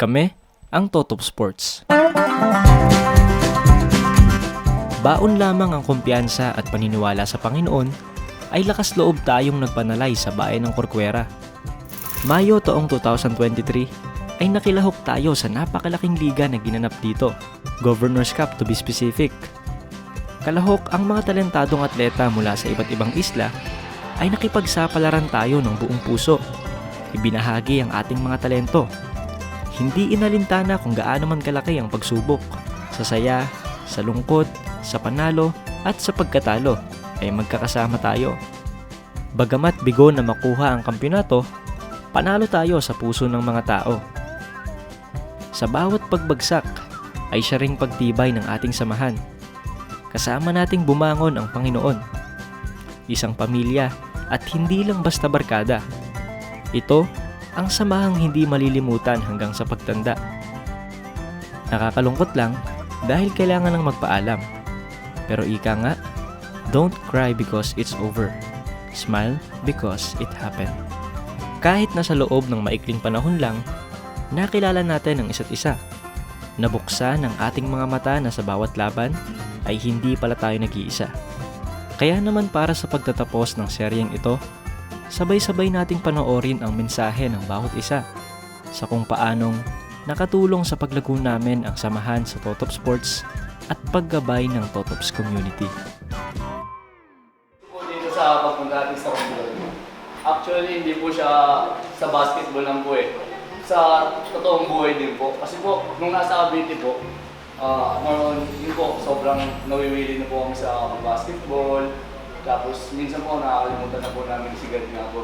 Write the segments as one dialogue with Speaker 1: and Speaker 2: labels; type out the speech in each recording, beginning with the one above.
Speaker 1: Kami ang Totop Sports. Baon lamang ang kumpiyansa at paniniwala sa Panginoon ay lakas loob tayong nagpanalay sa bayan ng Corcuera. Mayo taong 2023 ay nakilahok tayo sa napakalaking liga na ginanap dito, Governor's Cup to be specific. Kalahok ang mga talentadong atleta mula sa iba't ibang isla ay nakipagsapalaran tayo ng buong puso. Ibinahagi ang ating mga talento. Hindi inalintana kung gaano man kalaki ang pagsubok. Sa saya, sa lungkot, sa panalo at sa pagkatalo ay magkakasama tayo. Bagamat bigo na makuha ang kampyonato, panalo tayo sa puso ng mga tao. Sa bawat pagbagsak ay siya ring pagtibay ng ating samahan. Kasama nating bumangon ang Panginoon. Isang pamilya at hindi lang basta barkada. Ito ang samahang hindi malilimutan hanggang sa pagtanda. Nakakalungkot lang dahil kailangan ng magpaalam. Pero ika nga, don't cry because it's over. Smile because it happened. Kahit nasa loob ng maikling panahon lang, nakilala natin ang isa't isa. Nabuksan ang ating mga mata na sa bawat laban ay hindi pala tayo nag-iisa. Kaya naman para sa pagtatapos ng seryeng ito, sabay-sabay nating panoorin ang mensahe ng bawat isa sa kung paanong nakatulong sa paglago namin ang samahan sa Totop Sports at paggabay ng Totops community.
Speaker 2: Dito sa pagpunta natin sa Corcuera, actually hindi po siya sa basketball lang po eh. Sa totoong buhay din po. Kasi po, nung nasa Cavite po, yun po, sobrang nawiwili na po kami sa basketball. Tapos minsan po nakakalimutan na po namin sigat nga po.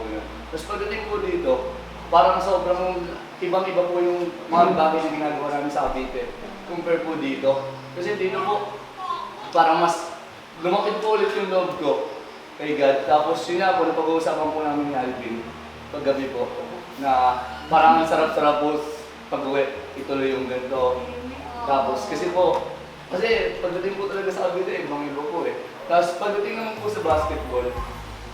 Speaker 2: Tapos pagdating po dito, parang sobrang ibang-iba po yung mga bagay na ginagawa namin sa Cavite compare po dito. Kasi dito po, parang mas lumakit po ulit yung loob ko kay God. Tapos yun nga po, napag-uusapan po namin ni Alvin paggabi po na parang ang sarap-sarap po pag-uwi, ituloy yung ganito. Tapos kasi pagdating po talaga sa Cavite, ibang-iba po eh. Tapos pagdating naman po sa basketball,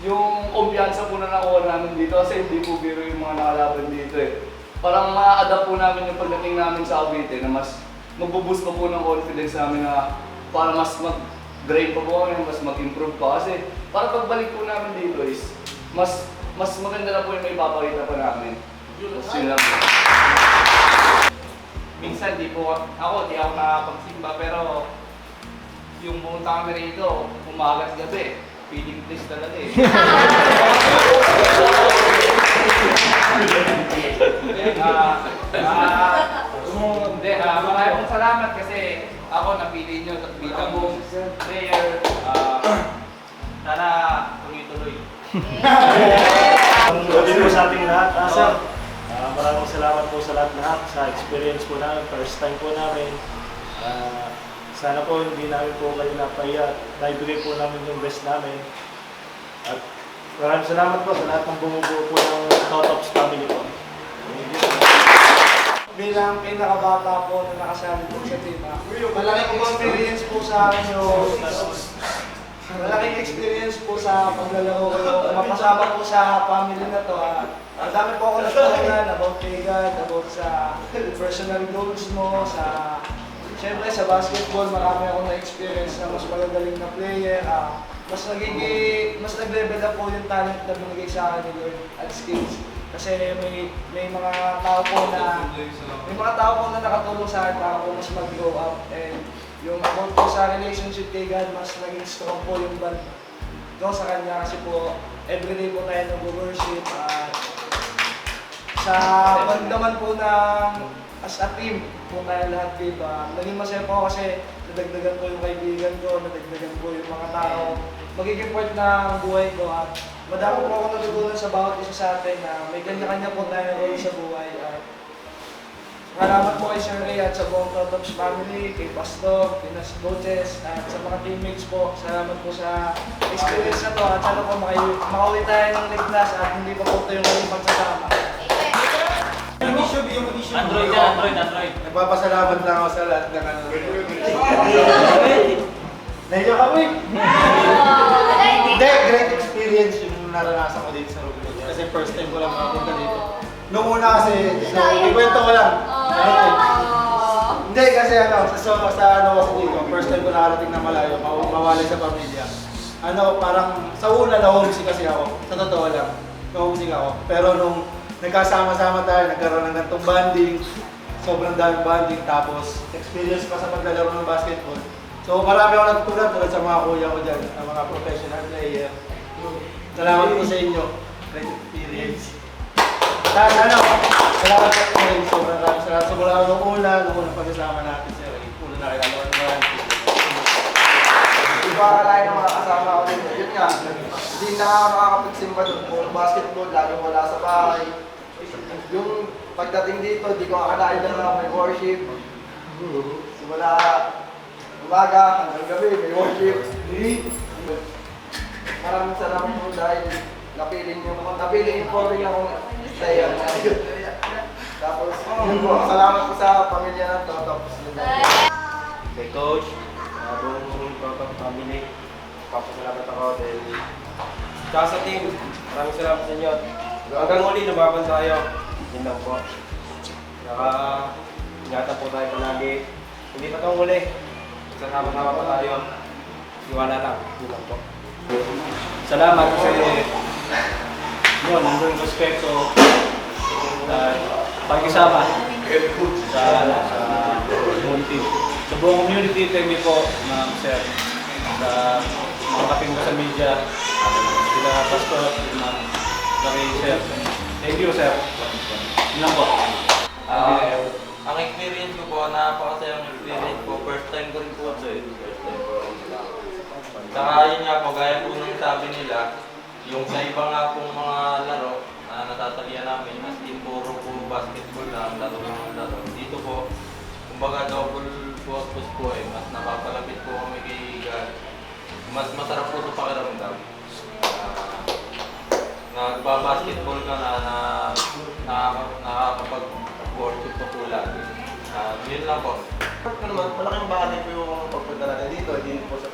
Speaker 2: yung kumpiyansa po na nakuha namin dito kasi hindi po biro yung mga nakalaban dito eh. Parang ma-adapt po namin yung pagdating namin sa Cavite na mas magbuboost pa po ng confidence namin na para mas mag-grade pa po kami, mas mag-improve pa. Kasi para pagbalik po namin dito is mas maganda na po yung may papakita pa namin. Yun lang po.
Speaker 3: Minsan di ako nakakapagsimba pero yung pumunta kami rito, umaga at gabi, feeling place talaga eh. Maraming salamat kasi ako napili nyo bilang player. Sana tuloy-tuloy.
Speaker 4: Good po sa ating lahat. Sir, maraming salamat po sa lahat sa experience po namin, first time po namin. Sana po hindi namin po kayo napaya, naibigay po namin yung best namin. At maraming salamat po sa lahat ng bumubuo po ng Totops family po.
Speaker 5: Bilang pinakabata po na nakasali po sa team, malaking experience po sa akin yung malaking experience po sa paglalaro ko. Mapasama po sa family na to. Ang dami po ako natutunan about kay God, about sa personal goals mo, siyempre sa basketball, marami akong na-experience na mas magagaling na player. Mas nag-level up po yung talent na binigay sa akin ni Lord at skills. Kasi may mga tao po na nakatulong sa akin para po mas mag-grow up. And yung about po sa relationship kay God, mas naging strong po yung band ko sa kanya kasi po everyday po tayo nag-worship. Sa band naman po ng as a team po tayo lahat dito. Naging masaya po kasi nadagdagan po yung kaibigan ko, nadagdagan po yung mga tao. Magiging part ng buhay ko at madami po ako natutunan sa bawat isa sa atin na may kanya-kanya po tayo role sa buhay. Salamat po kay Sir Ray at sa buong Totops family, kay Pastor, kay nas coaches, at sa mga teammates po. Salamat po sa experience na to at sana po makauwi tayo ng ligtas at hindi pa po ito yung naging pagsasama.
Speaker 3: Android.
Speaker 5: Nagpapasalamat lang ako sa lahat ng Nahiya kami. Hindi, great experience yung naranasan ko dito sa Rugby. Kasi first time ko lang makapunta dito. Nung una kasi, so, ikwento ko lang. Hindi kasi sa dito, first time ko nakarating na malayo, mawalay sa pamilya. Parang sa una na homesick kasi ako, sa totoo lang, na homesick ako. Pero nung nagkasama-sama tayo, nagkaroon ng gantong banding, sobrang daming banding, tapos experience pa sa paglalaro ng basketball. So marami ako natutunan tulad sa mga kuya ko dyan, ang mga professional player. Salamat po sa inyo, great experience. Salamat po rin, sobrang salamat. Sobrang nung unang pagkasama natin sir, una na kilala ko naman.
Speaker 6: Di ba akalain ng mga kasama ko dito? Yun nga, hindi na ako nakakapagsimba doon. Puro basketball, laging wala sa bahay. Yung pagdating dito, di ko akalain na may worship. Simula umaga hanggang gabi, may worship. Maraming salamat po dahil napiling po rin akong sayan. Tapos, yun po, salamat po sa pamilya na to. Tapos, yun po.
Speaker 4: Kay Coach, buong Totoong family, papasalamat ako dahil tsaka sa team, maraming salamat sa inyo. Hanggang huli, lumaban tayo. Yun lang po. Ingatan po tayo palagi. Hindi pa itong huli. Kasama-sama pa tayo. Iwala lang. Yun lang po. Salamat kasi yun, nandun yung respeto pag-isama sa community. Sa buong community, thank you po, ma'am, sir. Sa mga kaping ko sa media, sila Pastor, ma'am, kay sir. Thank you, sir. Yun lang po.
Speaker 7: Ang experience ko po, napakasayang experience po. First time ko rin po ito eh. First time ko rin sila. Saka yun nga po, gaya po ng sabi nila, yung sa iba nga pong mga laro na natatalian namin, as in puro po basketball lang, laro ng laro. Dito po, kumbaga double purpose po eh, mas napapalapit po kami kay God. Mas masarap po sa pakiramdam. Nagpa-basketball ka na nakakapag-worship po po lagi. Yun lang po.
Speaker 6: Ito naman, malaking bagay po yung pagpunta natin dito. Hindi po sa...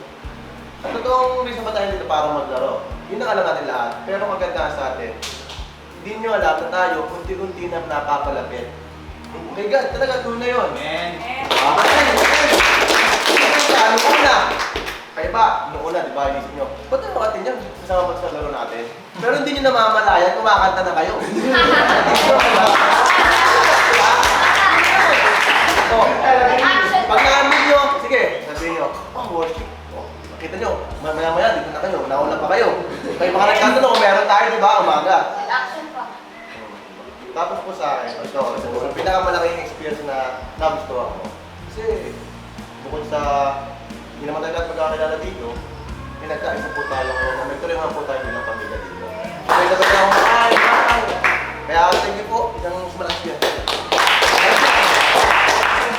Speaker 6: Ang totoong reason ba tayo dito para maglaro? Yun ang alam natin lahat. Pero maganda sa atin, hindi nyo alam na tayo, unti-unti na napapalapit. Kay God, talaga tunay yun.
Speaker 3: Amen.
Speaker 6: Ano una? Kaya ba, noong una, di ba, inisip nyo, ba't ano natin yan? Kasama pa sa laro natin. Pero hindi nyo namamalayan, kumakanta na kayo. Pag naamin nyo, sige, sabihin nyo, worship. Kita nyo, maya-maya, dito na kayo, nauna pa kayo. Kayo mga nagtatanong, kung meron tayo, di ba, umaga. Tapos po sa akin, ito, siguro, pinakamalaking experience na nagustuhan ko. Kasi, bukod sa, hindi naman tayo lahat magkakilala dito, nagkaisa po tayo ngayon na nagtuloy po tayo bilang pamilya dito. Kaya nagkakilala ako, kaya thank you po, isang malakas yan.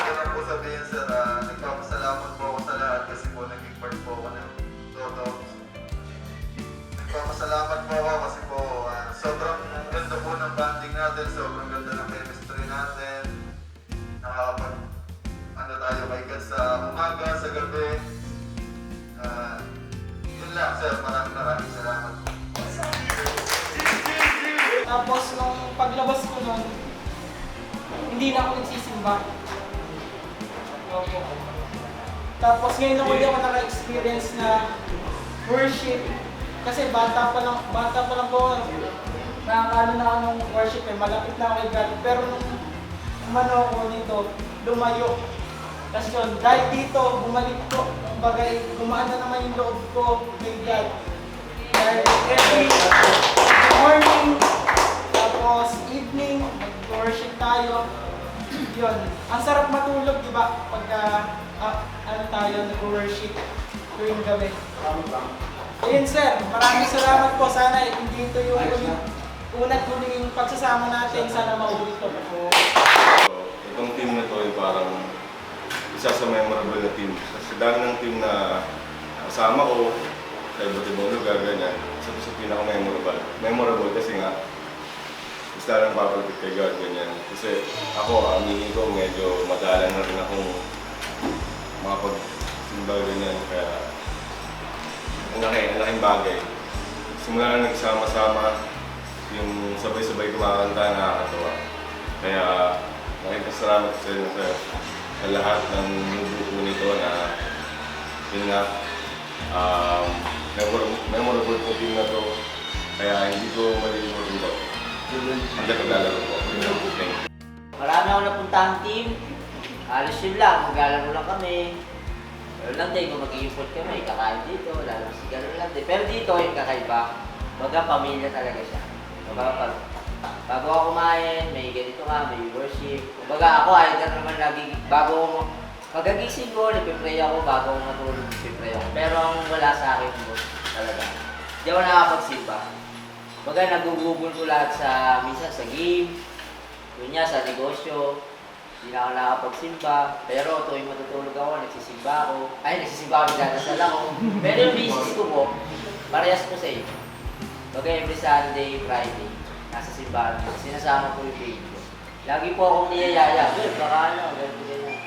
Speaker 8: Ganun po sabihin sir, nagpapasalamat po ako sa lahat kasi po naging part po ako ng Toto. Nagpapasalamat po ako kasi po sobrang ganda po ng banding natin, sobrang ganda ng chemistry natin. Nakakapag tayo kay God sa umaga, sa gabi. Yun lang sir, maraming salamat.
Speaker 9: Tapos nung paglabas ko nun, hindi na ako nagsisimba. Tapos ngayon na ulit ako naka-experience na worship. Kasi bata pa lang po, nakakano na ako ng worship eh, malapit na ako kay God. Pero nung umano ako nito, lumayo. Tapos yun, dahil dito, bumalik ko, bagay, gumaan na naman yung loob ko kay God. Dahil every morning, tapos evening, mag-worship tayo. Yun, ang sarap matulog, di ba? Pagka, tayo, nag-worship tuwing gabi. Ayun sir, maraming salamat po. Sana hindi ito yung unang-uling pagsasama natin. Sana maulit ito.
Speaker 10: Itong team na to ay parang isa sa memorable na team. Kasi dami ng team na kasama ko sa iba't ibang lugar, ganyan. Isa sa pinaka-memorable. Memorable kasi nga gusto lang papalapit kay God, ganyan. Kasi ako, aminin ko, medyo madalang na rin akong makapagsimba, ganyan. Kaya ang laking bagay. Simula na nagsama-sama, yung sabay-sabay kumakanta, nakakatawa. Kaya Maraming pasalamat sa inyo sir. Sa lahat ng nubuo nito na yun nga, memorable po team na to. Kaya hindi ko malilimutin ko. Hanggang naglalaro po. Thank you.
Speaker 11: Marami ako napuntahang team. Halos yun lang, maglalaro lang kami. Pero lang din, kung mag-i-import kami, kakain dito, lalo si gano'n lang din. Pero dito, yung kakaiba, baga pamilya talaga siya. Baga bago ako kumain, may ganito nga, may worship. Baga ako, ay ka naman lagi, bago ako, magagising ko, nagpipray ako, bago ako matulog, nagpipray ako. Pero ang wala sa akin mo, talaga, hindi ako nakapagsimba. Baga nagugugol ko lahat sa, minsan sa game, yun niya, sa negosyo. Hindi na ako nakapagsimba, pero tuwing matutulog ako, nagsisimba ako. Ay, nagsisimba ako, nagdadasal ako. Pero yung business ko po, parehas po sa inyo. Baga every Sunday, Friday, nasa simbahan ko. Sinasama ko yung baby ko. Lagi po akong niyayaya. Well, baka ano, ganito ganyan.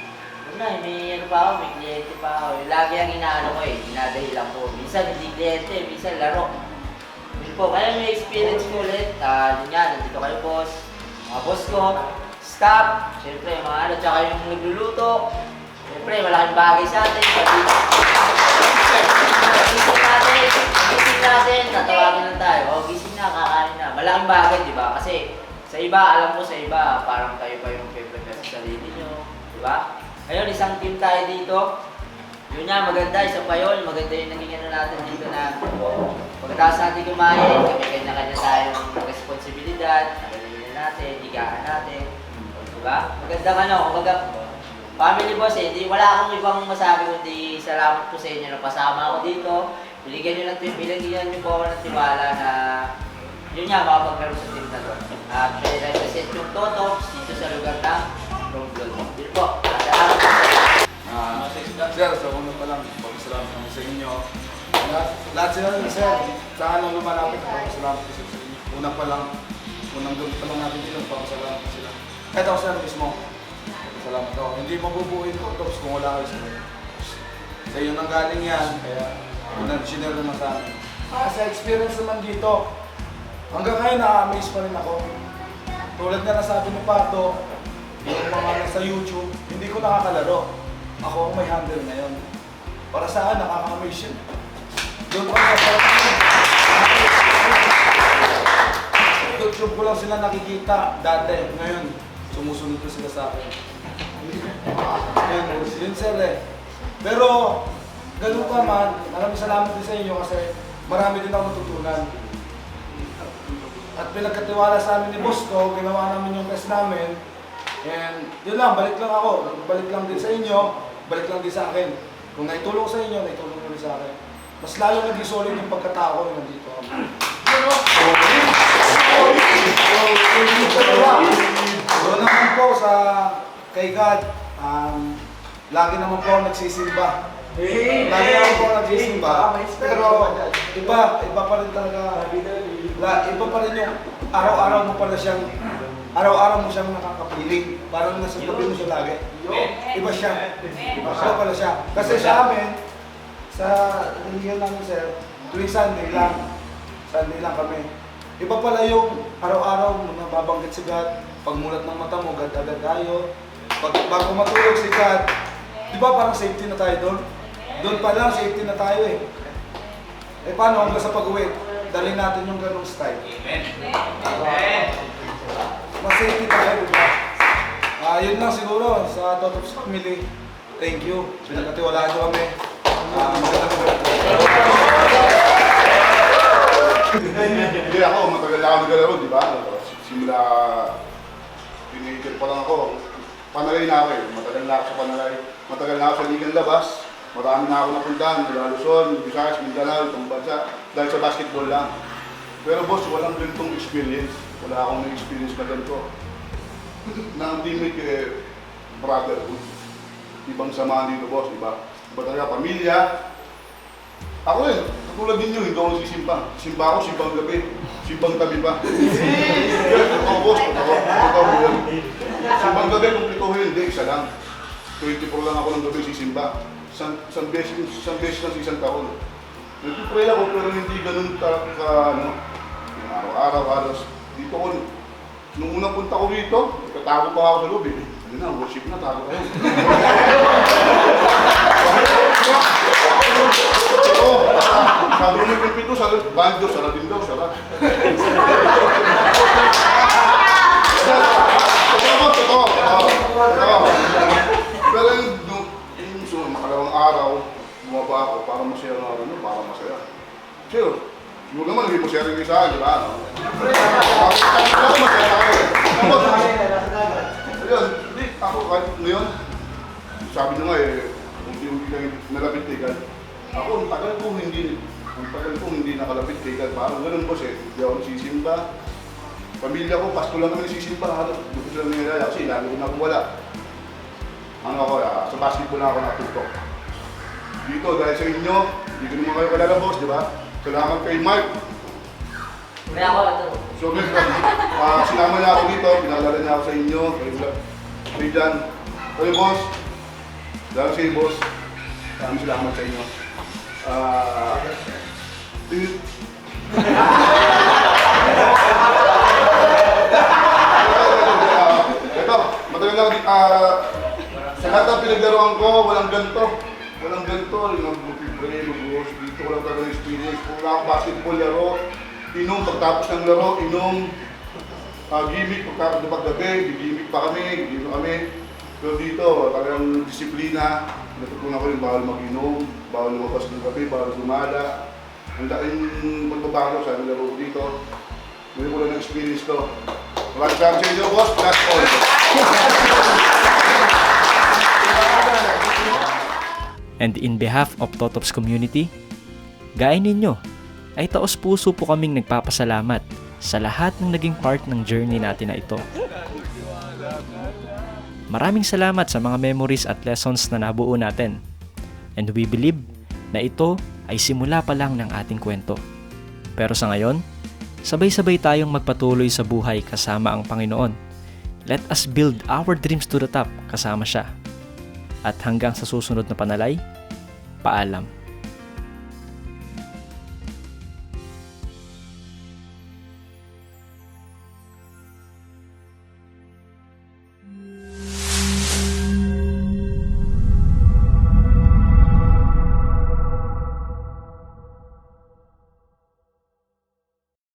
Speaker 11: Yun na, may ano pa ako, may kliyente pa ako. Lagi ang inaano ko eh, dinadahilan ko. Minsan hindi kliyente, minsan laro. Yun po, kaya may experience ko ulit. Yun nga, nandito kayo boss, mga boss ko. Staff, siyempre mga ano, tsaka yung nagluluto. Siyempre, malaking bagay sa atin. Gising natin, tatawagin lang tayo. O, gising na, kakain na. Malaking bagay, di ba? Kasi sa iba, alam mo sa iba, parang kayo pa yung prepare sa sarili nyo. Di ba? Ngayon, isang team tayo dito. Yun nga, maganda, isa pa yun. Maganda yung naging ano natin dito na pagkatapos natin kumain, kami kanya-kanya tayong responsibilidad. Nakalimutan natin, higaan natin. Diba? Magandang ano, kumbaga, family boss eh, wala akong ibang masabi kundi salamat po sa inyo na pasama ako dito. Binigyan niyo po ako ng tiwala na yun nga, makapaglaro sa team na to. Represent yung Totops dito sa lugar ng Romblon. Yun po, salamat po sa inyo.
Speaker 12: Sir, sa una pa lang, pagkasalamat naman sa inyo. Lahat sila rin, sir. Saan nung lumalapit, pagkasalamat ko sa inyo. Una pa lang, unang gabi pa lang natin dito, pagkasalamat ko sila. Kahit ako sir mismo, salamat ako. Hindi mabubuhin ko ito kung wala kayo sila. Sa iyo nang galing yan, kaya sinare naman sa amin. Sa experience naman dito, hanggang ngayon na-amaze pa rin ako. Tulad nga nasabi ni Pato, yung mga nasa YouTube, hindi ko nakakalaro. Ako ang may handle na yun. Para saan, nakaka-amaze yun. Doon ko na YouTube ko lang sila nakikita dati, ngayon sumusunod ko sila sa akin. Yun sir eh. Pero, ganun pa man, maraming salamat din sa inyo kasi marami din ako natutunan. At pinagkatiwala sa amin ni Boss ko, ginawa namin yung test namin. And yun lang, balik lang ako. Balik lang din sa inyo, balik lang din sa akin. Kung naitulong sa inyo, naitulong ko rin sa akin. Mas lalo naging solid yung pagkatao ko nandito ako. Doon naman po sa kay God, lagi naman po ako nagsisimba. Lagi naman po ako nagsisimba. Pero iba pa rin talaga. Iba pa rin yung araw-araw mo pala siyang, araw-araw mo siyang nakakapiling. Parang nasa tabi mo siya lagi. Iba siya. Iba pala siya. Kasi sa amin, sa religion namin sir, tuwing Sunday lang kami. Iba pala yung araw-araw mo nababanggit si God. Pagmulat ng mata mo, God agad tayo. Bago matulog si God, di ba parang safety na tayo doon? Doon pa lang, safety na tayo eh. Eh paano hanggang sa pag-uwi? Dalhin natin yung ganong style. Amen. Mas safety tayo, di ba? Yun lang siguro sa Totops Family. Thank you. Pinagkatiwalaan nyo kami.
Speaker 8: Hindi ako, matagal na ako naglalaro, di ba? Simula teenager pa lang ako. Panalay na ako eh. Matagal na ako sa panalay. Matagal na ako sa ligang labas. Marami na ako napuntahan. Mula Luzon, Visayas, Mindanao, itong bansa. Dahil sa basketball lang. Pero boss, walang ganitong experience. Wala akong na-experience na ganito. Nang teammate kay brotherhood. Ibang samahan dito boss, iba. Iba talaga, pamilya. Ako rin, katulad ninyo, hindi ako nagsisimba. Simba ako, simbang gabi. Simbang tabi pa. Ako boss, ako yun. Simbang gabi, kumplito hindi, isa lang. 24 lang ako ng gabi sisimba. Isang beses lang sa isang taon. Nagpipray ako pero hindi ganun yung araw-araw halos. Dito ko, Nung unang punta ko rito, tatago pa ako sa loob eh. Ano na, worship na, tago kayo. Oo, sabi mo yung pito, banjo, sarapin daw, sarap. Totoo. Pero yung makalawang araw, bumaba ako para masaya na ano, para masaya. Sure, siguro naman hindi mo share yung isa, di ba? Masaya ako eh. Ayun, hindi, ako kahit ngayon, sabi nyo nga eh, unti-unti kang nalapit kay God. Ako, ang tagal ko hindi nakalapit kay God. Parang ganun boss eh, hindi ako nagsisimba. Pamilya ko, pasto lang kami nagsisimba. Gusto sila nangyayari kasi lalo ko na kung wala. Ano ako, sa basketball na ako natutok. Dito, dahil sa inyo, hindi ko naman kayo kalala boss, di ba? Salamat kay Mark.
Speaker 11: Kaya ako ito.
Speaker 8: So, sinama niya ako dito, pinalala niya ako sa inyo, kay Jan, kayo boss, dahil sa boss, maraming salamat sa inyo. Ito, matagal lang, sa lahat ng pinaglaruan ko, walang ganito. Walang ganito, yung mag-work dito, walang talagang experience. Wala akong basketball laro, inom pagtapos ng laro, inom, gimmick paggabi, gimmick pa kami, gimmick kami. Pero dito, talagang disiplina, natutunan ko yung bawal mag-inom, bawal lumabas ng gabi, bawal gumala. Ang laking pagbabago sa laro dito. Ngayon ko lang na-experience to. Maraming salamat sa inyo, boss. That's all.
Speaker 1: And in behalf of Totops community, gaya ninyo, ay taos puso po kaming nagpapasalamat sa lahat ng naging part ng journey natin na ito. Maraming salamat sa mga memories at lessons na nabuo natin. And we believe na ito ay simula pa lang ng ating kwento. Pero sa ngayon, sabay-sabay tayong magpatuloy sa buhay kasama ang Panginoon. Let us build our dreams to the top kasama siya. At hanggang sa susunod na panalay, paalam.